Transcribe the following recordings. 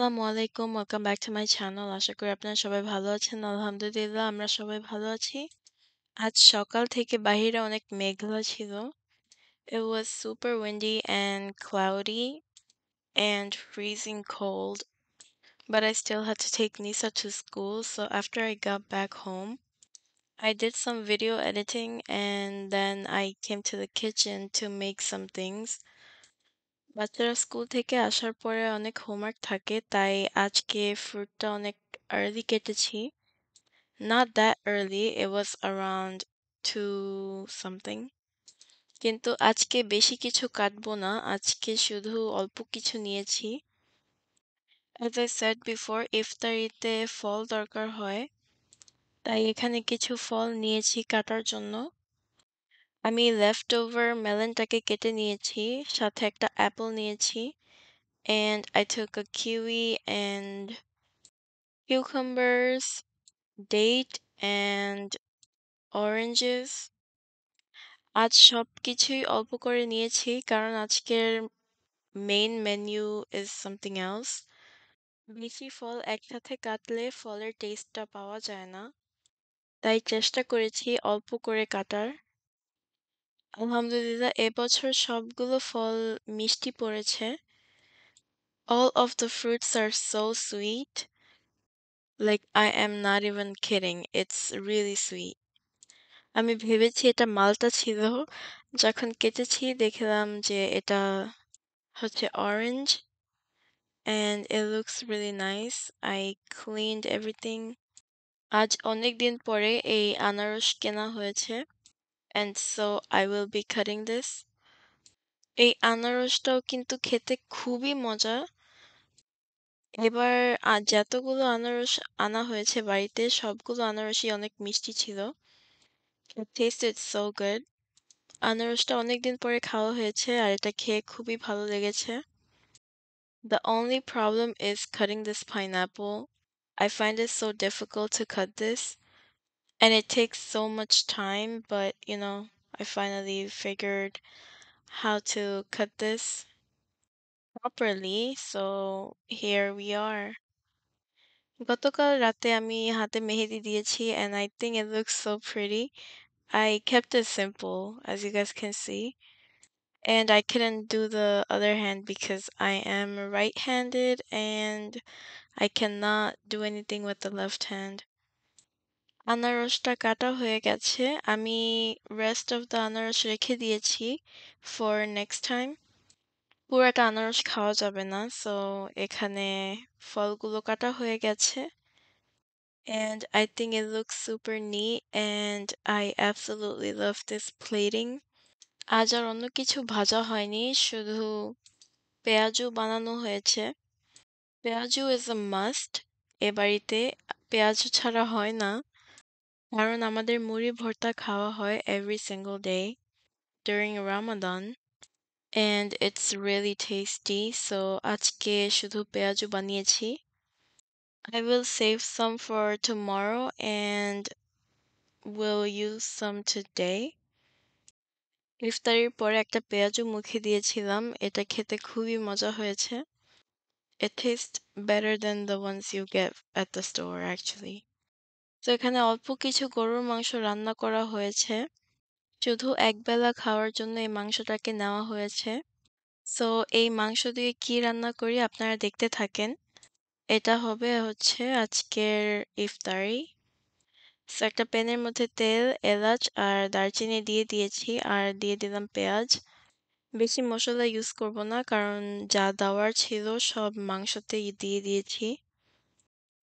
আসসালামু আলাইকুম। Welcome back to my channel. আশা করি আপনারা সবাই ভালো আছেন। আলহামদুলিল্লাহ আমরা সবাই ভালো আছি। আজ সকাল থেকে বাহিরে অনেক মেঘলা ছিল। It was super windy and cloudy and freezing cold, but I still had to take Nisa to school. So after I got back home, I did some video editing and then I came to the kitchen to make some things. বাচ্চারা school থেকে আসার পরে অনেক homework থাকে, তাই আজকে ফ্রুটটা অনেক early কেটেছি। Not that early, it was around 2 something. কিন্তু আজকে বেশি কিছু কাটবো না, আজকে শুধু অল্প কিছু নিয়েছি। As I said before, ইফতারিতে ফল দরকার হয়, তাই এখানে কিছু ফল নিয়েছি কাটার জন্য। আমি leftover মেলনটাকে কেটে নিয়েছি, সাথে একটা অ্যাপল নিয়েছি। And I took a kiwi and cucumbers, date and oranges. আজ সবকিছুই অল্প করে নিয়েছি কারণ আজকের main menu is something else. বেশি ফল একসাথে কাটলে ফলের টেস্টটা পাওয়া যায় না, তাই চেষ্টা করেছি অল্প করে কাটার। আলহামদুলিল্লাহ এবছর সবগুলো ফল মিষ্টি পড়েছে। All of the fruits are so sweet. Like I am not even kidding. It's really sweet. আমি ভেবেছি এটা মালটা ছিল। যখন কেটেছি দেখলাম যে এটা হচ্ছে orange and it looks really nice. I cleaned everything. আজ অনেক দিন পরে এই আনারস কেনা হয়েছে and so I will be cutting this. এই আনারসটাও কিন্তু খেতে খুবই মজা। এবার যতগুলো আনারস আনা হয়েছে বাড়িতে সবগুলো আনারসই অনেক মিষ্টি ছিল। It tasted so good. আনারসটা অনেকদিন পরে খাওয়া হয়েছে আর এটা খেয়ে খুবই ভালো লেগেছে। The only problem is cutting this pineapple. I find it so difficult to cut this and it takes so much time, but I finally figured how to cut this properly, so here we are. গতকাল রাতে আমি হাতে মেহেদি দিয়েছি and I think it looks so pretty. I kept it simple, as you guys can see. And I couldn't do the other hand because I am right-handed and I cannot do anything with the left hand. আনারসটা কাটা হয়ে গেছে। আমি rest of the আনারস রেখে দিয়েছি for next time. পুরাটা আনারস খাওয়া যাবে না, so এখানে ফলগুলো কাটা হয়ে গেছে। And I think it looks super neat and I absolutely love this plating. আজ আর অন্য কিছু ভাজা হয়নি, শুধু পেঁয়াজু বানানো হয়েছে। পেঁয়াজু is a must. এ বাড়িতে পেঁয়াজু ছাড়া হয় না, কারণ আমাদের মুড়ি ভর্তা খাওয়া হয় every single day during Ramadan and it's really tasty. So আজকে শুধু পেঁয়াজু বানিয়েছি। I will save some for tomorrow and will use some today. ইফতারির পরে একটা পেঁয়াজু মুখে দিয়েছিলাম, এটা খেতে খুবই মজা হয়েছে। It tastes better than the ones you get at the store actually. তো এখানে অল্প কিছু গরুর মাংস রান্না করা হয়েছে, শুধু একবেলা খাওয়ার জন্য এই মাংসটাকে নেওয়া হয়েছে। সো এই মাংস দিয়ে কি রান্না করি আপনারা দেখতে থাকেন। এটা হবে হচ্ছে আজকের ইফতারি। সো একটা প্যানের মধ্যে তেল, এলাচ আর দারচিনি দিয়ে দিয়েছি আর দিয়ে দিলাম পেঁয়াজ। বেশি মশলা ইউজ করব না কারণ যা দেওয়ার ছিল সব মাংসতেই দিয়ে দিয়েছি।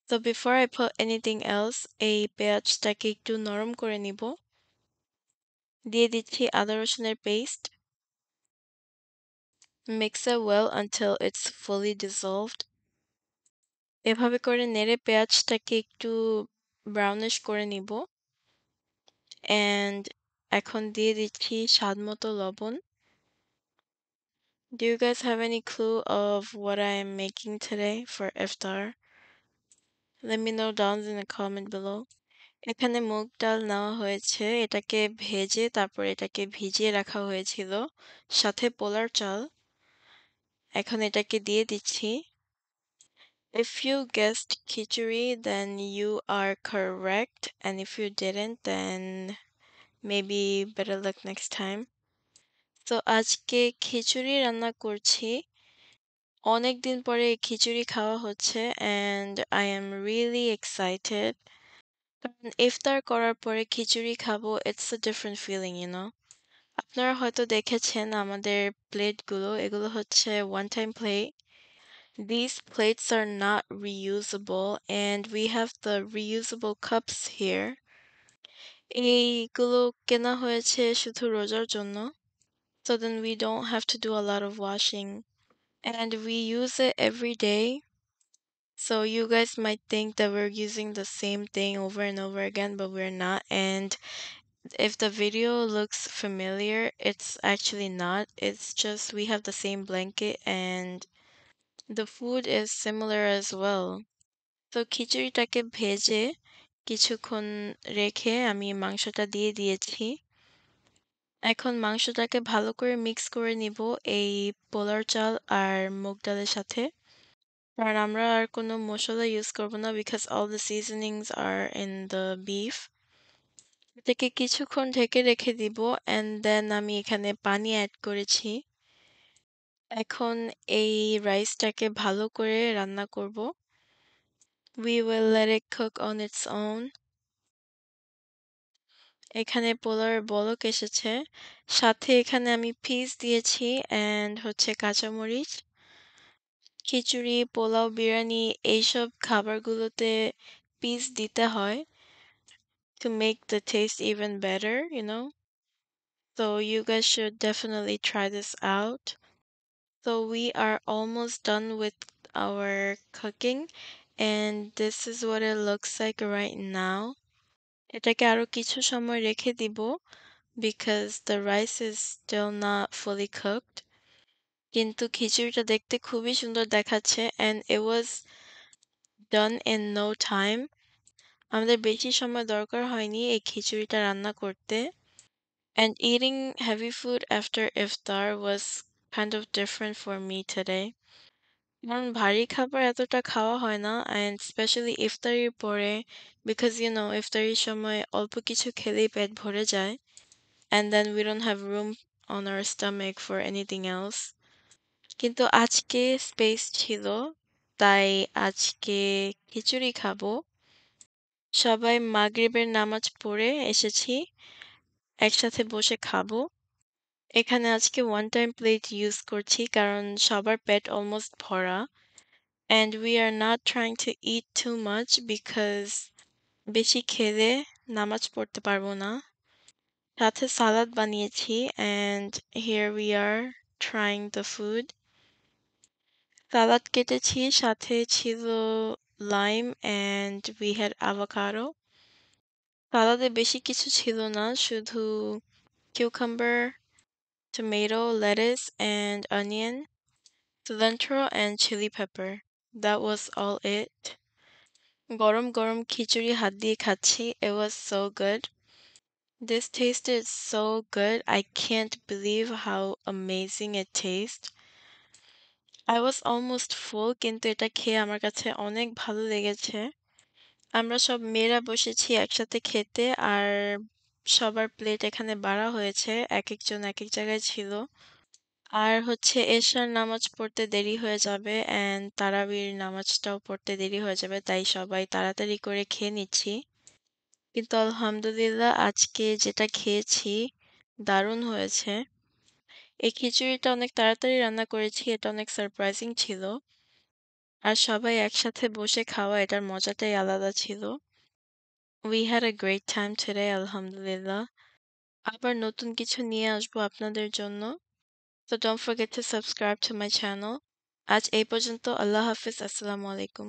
So before I put anything else, এই পেঁয়াজটাকে একটু নরম করে নিব। দিয়ে দিচ্ছি আদা রসুনের paste. Mix it well until it's fully dissolved. এভাবে করে নেড়ে পেঁয়াজটাকে একটু ব্রাউনিশ করে নিব। And এখন দিয়ে দিচ্ছি স্বাদমতো লবণ। Do you guys have any clue of what I am making today for iftar? Let me know down in the comment below. এখানে মুগ ডাল নেওয়া হয়েছে, এটাকে ভেজে তারপর এটাকে ভিজিয়ে রাখা হয়েছিল, সাথে পোলার চাল। এখন এটাকে দিয়ে দিচ্ছি If you guessed khichuri, then you are correct, and if you didn't, then maybe better luck next time. তো আজকে খিচুড়ি রান্না করছি। অনেকদিন পরে এই খিচুড়ি খাওয়া হচ্ছে and I am really excited. কারণ ইফতার করার পরে খিচুড়ি খাবো, it's a different feeling, you know? আপনারা হয়তো দেখেছেন আমাদের প্লেটগুলো, এগুলো হচ্ছে one time plate. These plates are not reusable and we have the reusable cups here. এইগুলো কেনা হয়েছে শুধু রোজার জন্য. So then we don't have to do a lot of washing. And we use it every day. So you guys might think that we're using the same thing over and over again, but we're not. And if the video looks familiar, it's actually not. It's just we have the same blanket and the food is similar as well. তো খিচুড়িটাকে ভেজে কিছুক্ষণ রেখে আমি মাংসটা দিয়ে দিয়েছি। এখন মাংসটাকে ভালো করে মিক্স করে নিব এই পোলার চাল আর মুগ ডালের সাথে। কারণ আমরা আর কোনো মসলা ইউজ করব না because all the seasonings are in the beef. এটাকে কিছুক্ষণ ঢেকে রেখে দিব and then আমি এখানে পানি অ্যাড করেছি। এখন এই রাইসটাকে ভালো করে রান্না করব। We will let it cook on its own. এখানে পোলার বলক এসেছে। সাথে এখানে আমি পিস দিয়েছি and হচ্ছে কাঁচামরিচ। খিচুড়ি, পোলাও, বিরিয়ানি এইসব খাবারগুলোতে পিস দিতে হয় to make the taste even better, you know? So you guys should definitely try this out. So we are almost done with our cooking and this is what it looks like right now. এটাকে আরো কিছু সময় রেখে দিব because the rice is still not fully cooked. কিন্তু খিচুড়িটা দেখতে খুবই সুন্দর দেখাচ্ছে and it was done in no time. আমাদের বেশি সময় দরকার হয়নি এই খিচুড়িটা রান্না করতে। And eating heavy food after iftar was kind of different for me today. কারণ ভারী খাবার এতটা খাওয়া হয় না and especially ইফতারির পরে because you know ইফতারির সময় অল্প কিছু খেলেই পেট ভরে যায় and then we don't have room on our stomach for anything else. কিন্তু আজকে স্পেস ছিল তাই আজকে খিচুড়ি খাবো। সবাই মাগরিবের নামাজ পড়ে এসেছি, একসাথে বসে খাবো। এখানে আজকে one time plate ইউজ করছি কারণ সবার পেট অলমোস্ট ভরা and we are not trying to eat too much because বেশি খেলে নামাজ পড়তে পারবো না। সাথে সালাদ বানিয়েছি and here we are trying the food. সালাদ কেটেছি, সাথে ছিল lime and we had avocado. সালাদে বেশি কিছু ছিল না, শুধু cucumber, tomato, lettuce and onion, cilantro and chili pepper. That was all it. গরম গরম খিচুড়ি হাত দিয়ে খাচ্ছি. It was so good. This tasted so good. I can't believe how amazing it tastes. I was almost full কিন্তু এটা খেয়ে আমার কাছে অনেক ভালো লেগেছে। আমরা সব মেয়েরা বসেছি একসাথে খেতে আর সবার প্লেট এখানে বাড়া হয়েছে। একেকজন একেক জায়গায় ছিল। আর হচ্ছে এশার নামাজ পড়তে দেরি হয়ে যাবে and তারাবির নামাজটাও পড়তে দেরি হয়ে যাবে তাই সবাই তাড়াতাড়ি করে খেয়ে নিচ্ছি। কিন্তু আলহামদুলিল্লাহ আজকে যেটা খেয়েছি দারুণ হয়েছে। এই খিচুড়িটা অনেক তাড়াতাড়ি রান্না করেছি, এটা অনেক সারপ্রাইজিং ছিল। আর সবাই একসাথে বসে খাওয়া এটার মজাটাই আলাদা ছিল। We had a great time today, আলহামদুলিল্লাহ। আবার নতুন কিছু নিয়ে আসবো আপনাদের জন্য। So don't forget to subscribe to my channel. আজ এই পর্যন্ত। আল্লাহ হাফিজ। আসসালামু আলাইকুম।